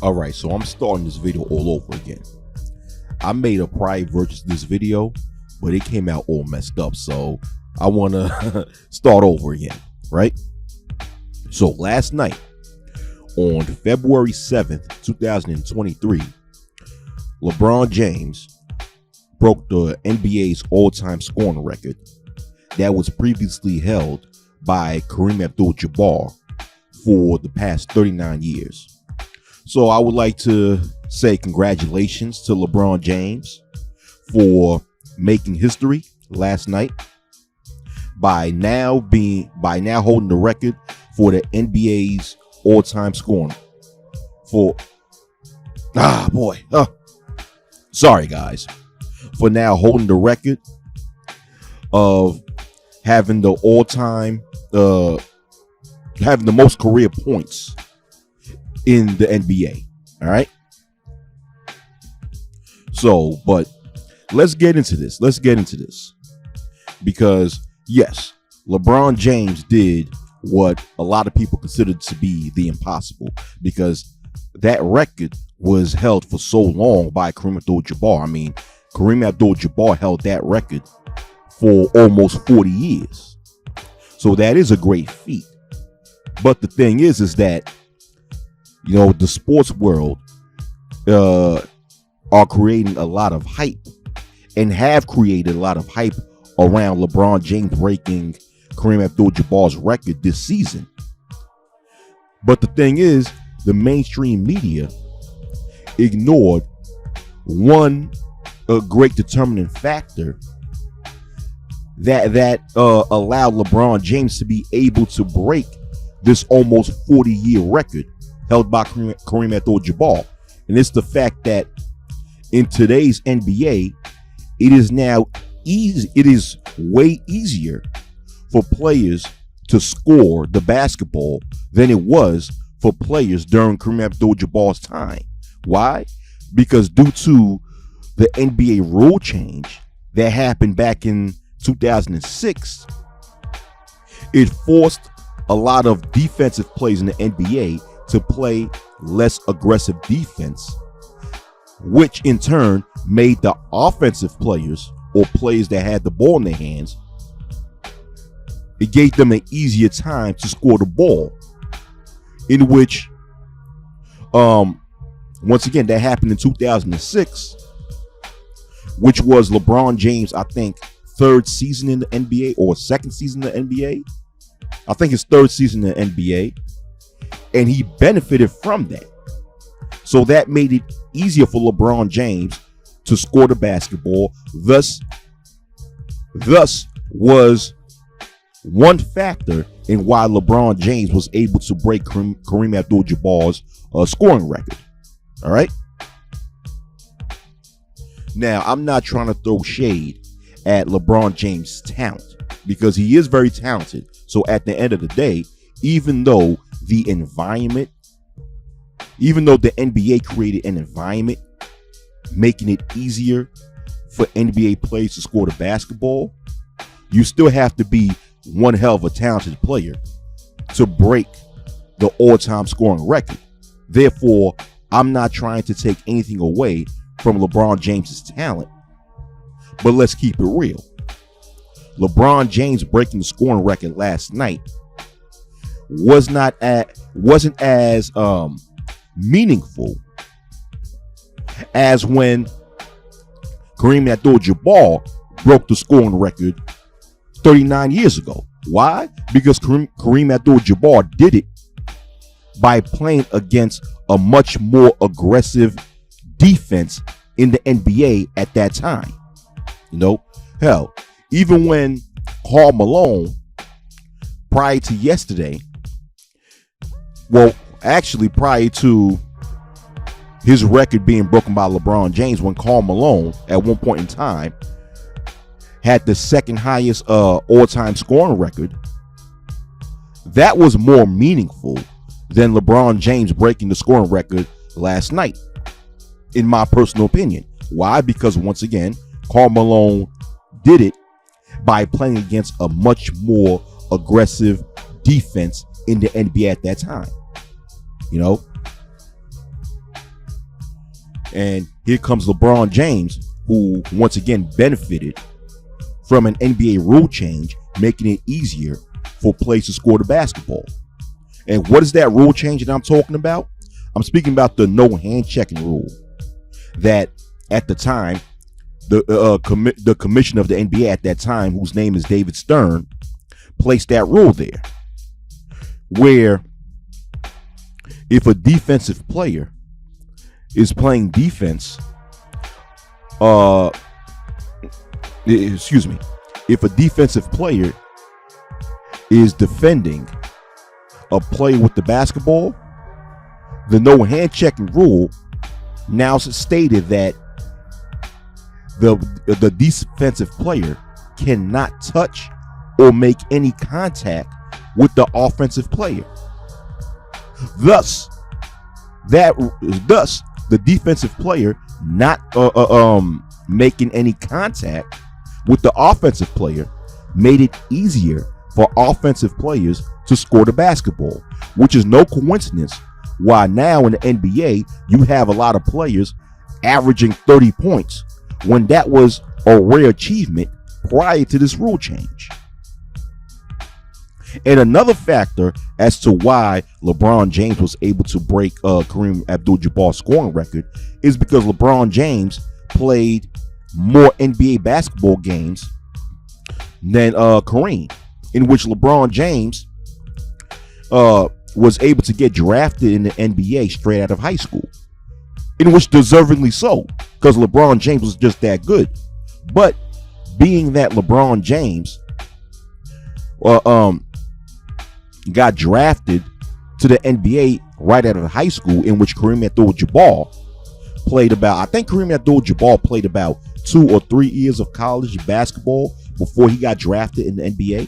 All right, so I'm starting this video all over again. I made a prior version of this video, but it came out all messed up, so I want to start over again, right? So last night, on February 7th, 2023, LeBron James broke the NBA's all-time scoring record that was previously held by Kareem Abdul-Jabbar for the past 39 years. So I would like to say congratulations to LeBron James for making history last night by now holding the record for the NBA's all-time scoring for sorry guys, for now holding the record of having the all-time having the most career points in the NBA. All right. So, but let's get into this. Because yes, LeBron James did what a lot of people considered to be the impossible, because that record was held for so long by Kareem Abdul-Jabbar. I mean, Kareem Abdul-Jabbar held that record for almost 40 years. So that is a great feat. But the thing is that, you know, the sports world are creating a lot of hype and have created a lot of hype around LeBron James breaking Kareem Abdul-Jabbar's record this season. But the thing is, the mainstream media ignored one great determining factor that allowed LeBron James to be able to break this almost 40-year record held by Kareem Abdul-Jabbar. And it's the fact that in today's NBA, it is way easier for players to score the basketball than it was for players during Kareem Abdul-Jabbar's time. Why? Because due to the NBA rule change that happened back in 2006, it forced a lot of defensive players in the NBA to play less aggressive defense, which in turn made the offensive players, or players that had the ball in their hands, it gave them an easier time to score the ball. In which, once again, that happened in 2006, which was LeBron James, I think, third season in the NBA or second season in the NBA. I think his third season in the NBA. And he benefited from that. So that made it easier for LeBron James to score the basketball. Thus was one factor in why LeBron James was able to break Kareem Abdul-Jabbar's scoring record. All right. Now, I'm not trying to throw shade at LeBron James' talent, because he is very talented. So at the end of the day, even though the NBA created an environment making it easier for NBA players to score the basketball, you still have to be one hell of a talented player to break the all-time scoring record. Therefore, I'm not trying to take anything away from LeBron James's talent, but let's keep it real. LeBron James breaking the scoring record last night wasn't as meaningful as when Kareem Abdul-Jabbar broke the scoring record 39 years ago. Why? Because Kareem Abdul-Jabbar did it by playing against a much more aggressive defense in the NBA at that time. You know, hell, even when Karl Malone, prior to yesterday, well, actually prior to his record being broken by LeBron James, when Karl Malone at one point in time had the second highest all-time scoring record, that was more meaningful than LeBron James breaking the scoring record last night, in my personal opinion. Why? Because once again, Karl Malone did it by playing against a much more aggressive defense in the NBA at that time. You know, And here comes LeBron James, who once again benefited from an NBA rule change, making it easier for players to score the basketball. And what is that rule change that I'm talking about? I'm speaking about the no hand checking rule that at the time, the commissioner of the NBA at that time, whose name is David Stern, placed that rule there, where if a defensive player is playing defense, if a defensive player is defending a player with the basketball, the no hand checking rule now stated that the defensive player cannot touch or make any contact with the offensive player. Thus, the defensive player not making any contact with the offensive player made it easier for offensive players to score the basketball, which is no coincidence why now in the NBA you have a lot of players averaging 30 points when that was a rare achievement prior to this rule change. And another factor as to why LeBron James was able to break Kareem Abdul-Jabbar's scoring record is because LeBron James played more NBA basketball games than Kareem, in which LeBron James was able to get drafted in the NBA straight out of high school, in which deservingly so, because LeBron James was just that good. But being that LeBron James got drafted to the NBA right out of high school, in which Kareem Abdul-Jabbar played about, I think Kareem Abdul-Jabbar played about 2 or 3 years of college basketball before he got drafted in the NBA.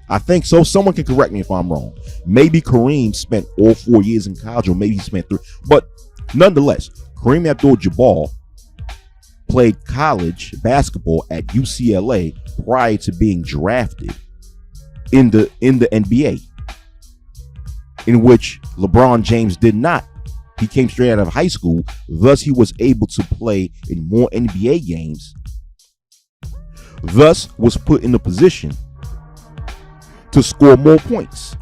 I think so. Someone can correct me if I'm wrong. Maybe Kareem spent all 4 years in college, or maybe he spent 3. But nonetheless, Kareem Abdul-Jabbar played college basketball at UCLA prior to being drafted in the NBA, in which LeBron James did not. He came straight out of high school, thus he was able to play in more NBA games, thus was put in a position to score more points.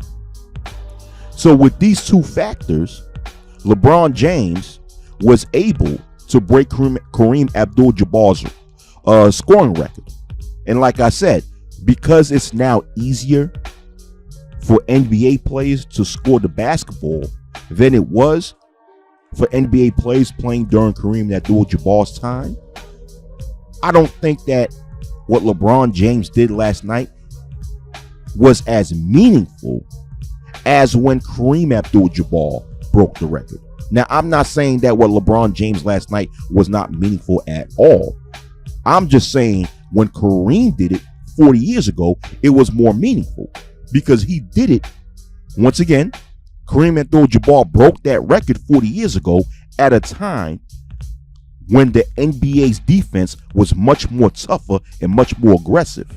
So with these two factors, LeBron James was able to break Kareem Abdul-Jabbar's scoring record. And like I said, because it's now easier for NBA players to score the basketball than it was for NBA players playing during Kareem Abdul-Jabbar's time, I don't think that what LeBron James did last night was as meaningful as when Kareem Abdul-Jabbar broke the record. Now, I'm not saying that what LeBron James last night was not meaningful at all. I'm just saying when Kareem did it 40 years ago, it was more meaningful because he did it. Once again, Kareem Abdul-Jabbar broke that record 40 years ago at a time when the NBA's defense was much more tougher and much more aggressive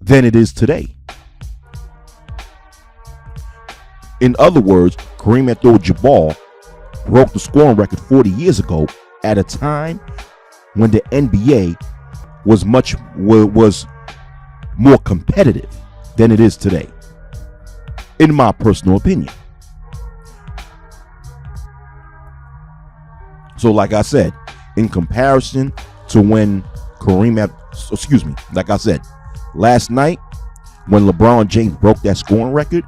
than it is today. In other words, Kareem Abdul-Jabbar broke the scoring record 40 years ago at a time when the NBA was more competitive than it is today, in my personal opinion. So like I said, in comparison to when like I said, last night when LeBron James broke that scoring record,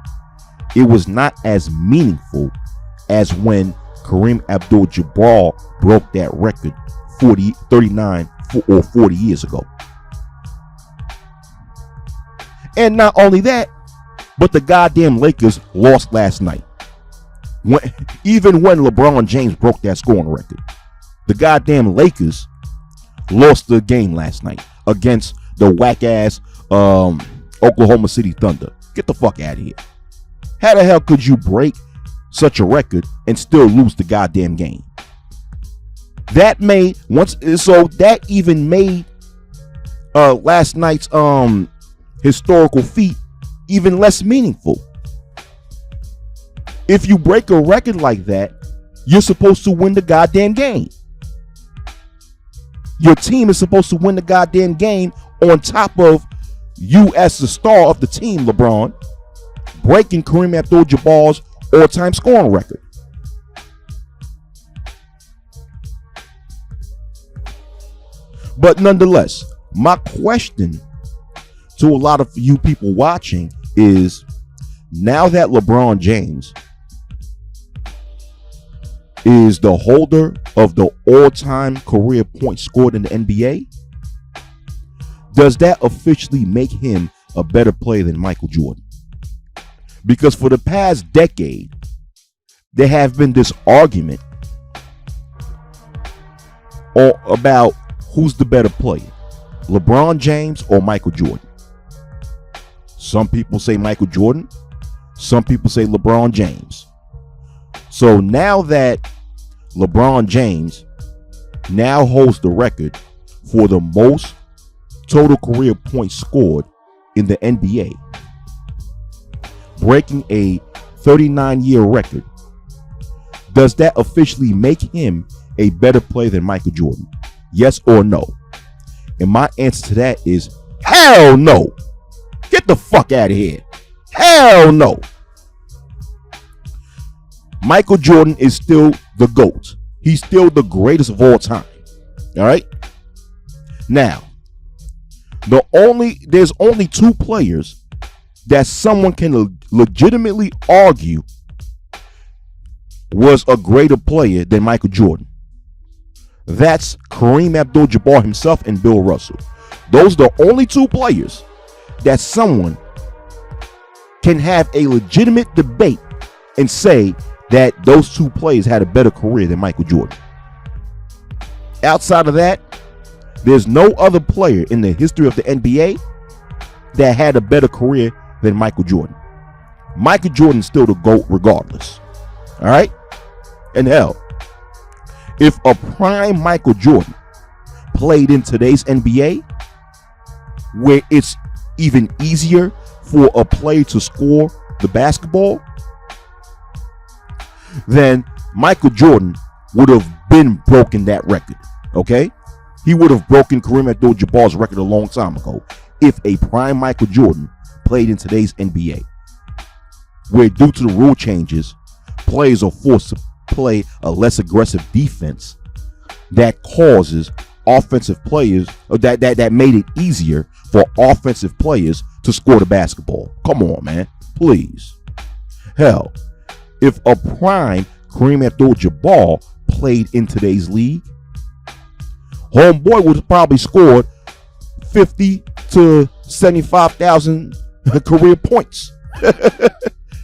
it was not as meaningful as when Kareem Abdul-Jabbar broke that record 39 or 40 years ago. And not only that, but the goddamn Lakers lost last night. Even when LeBron James broke that scoring record, the goddamn Lakers lost the game last night against the whack-ass Oklahoma City Thunder. Get the fuck out of here. How the hell could you break such a record and still lose the goddamn game? That even made last night's historical feat even less meaningful. If you break a record like that, You're supposed to win the goddamn game. Your team is supposed to win the goddamn game on top of you as the star of the team, LeBron, breaking Kareem Abdul-Jabbar's all-time scoring record. But nonetheless, my question to a lot of you people watching is, now that LeBron James is the holder of the all-time career points scored in the NBA, does that officially make him a better player than Michael Jordan? Because for the past decade, there have been this argument about who's the better player, LeBron James or Michael Jordan. Some people say Michael Jordan. Some people say LeBron James. So now that LeBron James now holds the record for the most total career points scored in the NBA, breaking a 39-year record, does that officially make him a better player than Michael Jordan? Yes or no? And my answer to that is hell no. Get the fuck out of here. Hell no. Michael Jordan is still the GOAT. He's still the greatest of all time. All right? Now, there's only two players that someone can legitimately argue was a greater player than Michael Jordan. That's Kareem Abdul-Jabbar himself and Bill Russell. Those are the only two players that someone can have a legitimate debate and say that those two players had a better career than Michael Jordan. Outside of that, there's no other player in the history of the NBA that had a better career than Michael Jordan. Michael Jordan's still the GOAT regardless. All right? And hell, if a prime Michael Jordan played in today's NBA, where it's even easier for a player to score the basketball, then Michael Jordan would have been broken that record. Okay? He would have broken Kareem Abdul-Jabbar's record a long time ago if a prime Michael Jordan played in today's NBA, where due to the rule changes, players are forced to play a less aggressive defense that causes offensive players, that made it easier for offensive players to score the basketball. Come on, man. Please. Hell, if a prime Kareem Abdul-Jabbar played in today's league, homeboy would have probably scored 50 to 75,000 career points.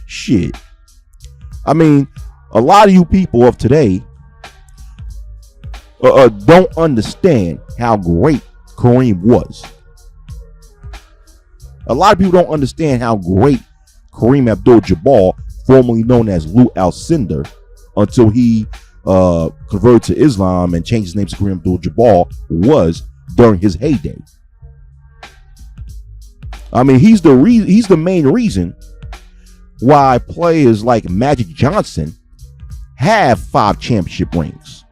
Shit. I mean, a lot of you people of today don't understand how great Kareem was. A lot of people don't understand how great Kareem Abdul-Jabbar, formerly known as Lou Alcindor, until he converted to Islam and changed his name to Kareem Abdul-Jabbar, was during his heyday. I mean, he's the main reason why players like Magic Johnson have 5 championship rings.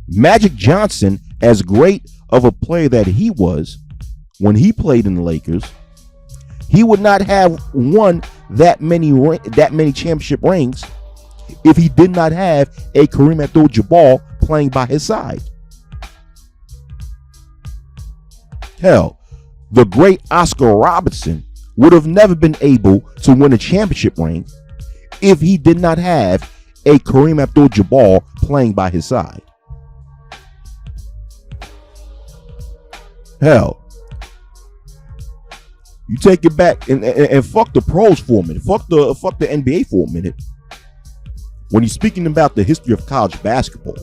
Magic Johnson, as great of a player that he was when he played in the Lakers, he would not have won that many championship rings if he did not have a Kareem Abdul-Jabbar playing by his side. Hell, the great Oscar Robertson would have never been able to win a championship ring if he did not have a Kareem Abdul-Jabbar playing by his side. Hell, you take it back and fuck the pros for a minute. Fuck the NBA for a minute. When you're speaking about the history of college basketball,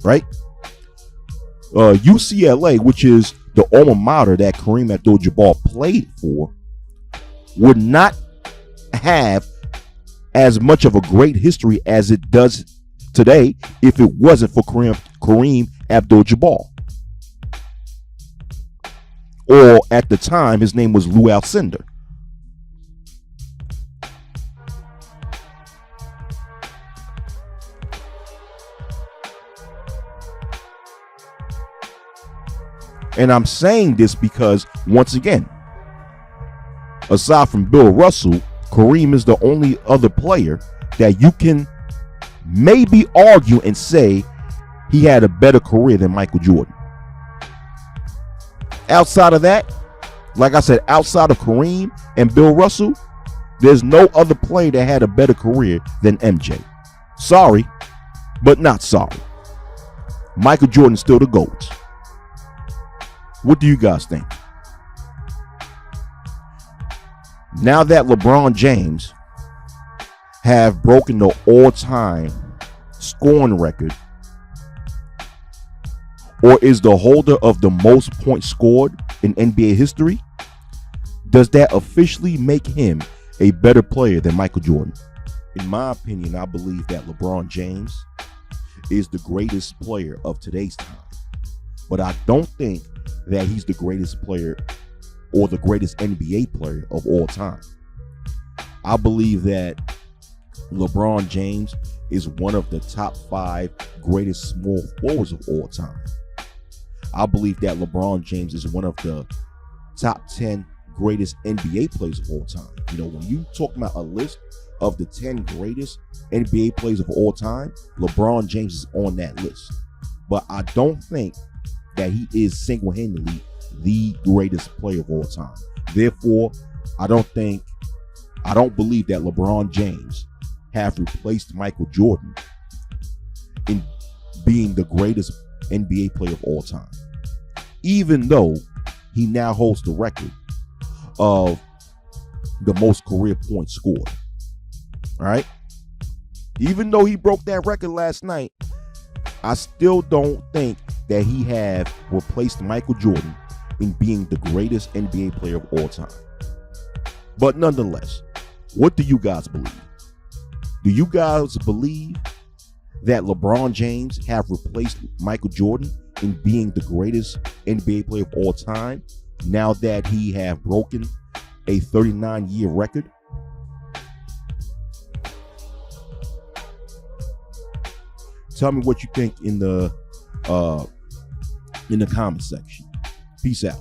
right? UCLA, which is the alma mater that Kareem Abdul-Jabbar played for, would not have as much of a great history as it does today if it wasn't for Kareem Abdul-Jabbar. Or at the time, his name was Lou Alcindor. And I'm saying this because, once again, aside from Bill Russell, Kareem is the only other player that you can maybe argue and say he had a better career than Michael Jordan. Outside of that, like I said, outside of Kareem and Bill Russell, there's no other player that had a better career than MJ. Sorry, but not sorry. Michael Jordan's still the GOAT. What do you guys think? Now that LeBron James have broken the all-time scoring record, or is the holder of the most points scored in NBA history, does that officially make him a better player than Michael Jordan? In my opinion, I believe that LeBron James is the greatest player of today's time. But I don't think that he's the greatest player or the greatest NBA player of all time. I believe that LeBron James is one of the top 5 greatest small forwards of all time. I believe that LeBron James is one of the top 10 greatest NBA players of all time. You know, when you talk about a list of the 10 greatest NBA players of all time, LeBron James is on that list. But I don't think that he is single-handedly the greatest player of all time. Therefore, I don't believe that LeBron James have replaced Michael Jordan in being the greatest NBA player of all time, even though he now holds the record of the most career points scored. All right, even though he broke that record last night, I still don't think that he have replaced Michael Jordan in being the greatest NBA player of all time. But nonetheless, what do you guys believe? Do you guys believe that LeBron James have replaced Michael Jordan in being the greatest NBA player of all time now that he have broken a 39-year record? Tell me what you think in the comment section. Peace out.